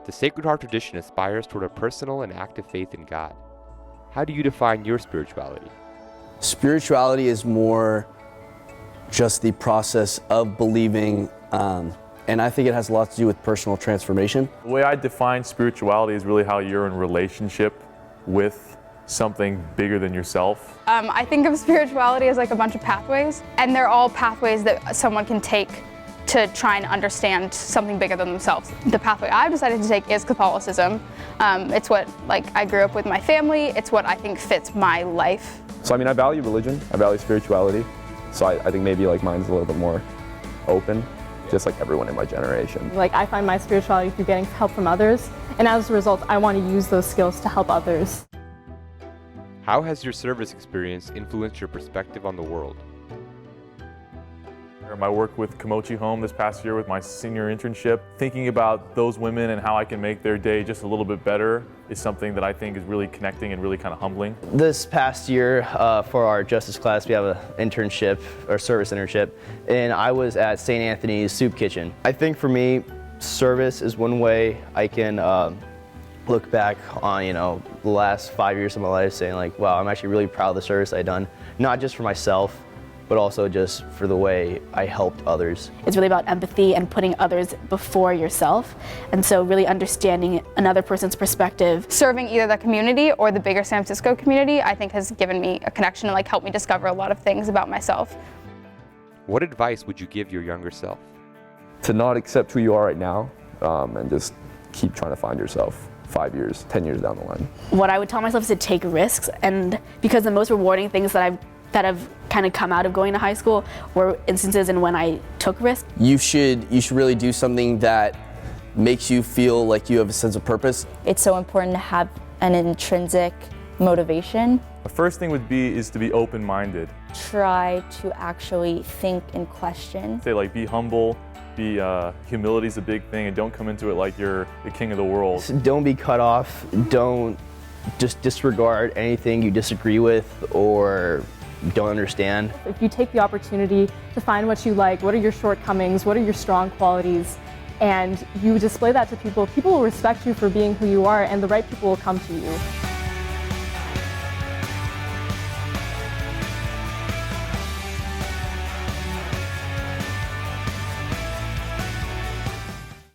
The Sacred Heart tradition aspires toward a personal and active faith in God. How do you define your spirituality? Spirituality is more just the process of believing, and I think it has a lot to do with personal transformation. The way I define spirituality is really how you're in relationship with something bigger than yourself. I think of spirituality as like a bunch of pathways, and they're all pathways that someone can take to try and understand something bigger than themselves. The pathway I've decided to take is Catholicism. It's what I grew up with my family. It's what I think fits my life. So I value religion, I value spirituality. So I think maybe mine's a little bit more open, just like everyone in my generation. I find my spirituality through getting help from others, and as a result, I want to use those skills to help others. How has your service experience influenced your perspective on the world? My work with Komochi Home this past year with my senior internship, thinking about those women and how I can make their day just a little bit better is something that I think is really connecting and really kind of humbling. This past year for our justice class, we have an internship or service internship, and I was at St. Anthony's Soup Kitchen. I think for me, service is one way I can look back on the last 5 years of my life saying wow, I'm actually really proud of the service I've done, not just for myself, but also just for the way I helped others. It's really about empathy and putting others before yourself, and so really understanding another person's perspective. Serving either the community or the bigger San Francisco community, I think has given me a connection and helped me discover a lot of things about myself. What advice would you give your younger self? To not accept who you are right now, and just keep trying to find yourself 5 years, 10 years down the line. What I would tell myself is to take risks, and because the most rewarding things that have kind of come out of going to high school were instances in when I took risks. You should really do something that makes you feel like you have a sense of purpose. It's so important to have an intrinsic motivation. The first thing is to be open-minded. Try to actually think and question. Say be humble, humility is a big thing, and don't come into it like you're the king of the world. Don't be cut off, don't just disregard anything you disagree with or don't understand. If you take the opportunity to find what you like, what are your shortcomings, what are your strong qualities, and you display that to people, people will respect you for being who you are, and the right people will come to you.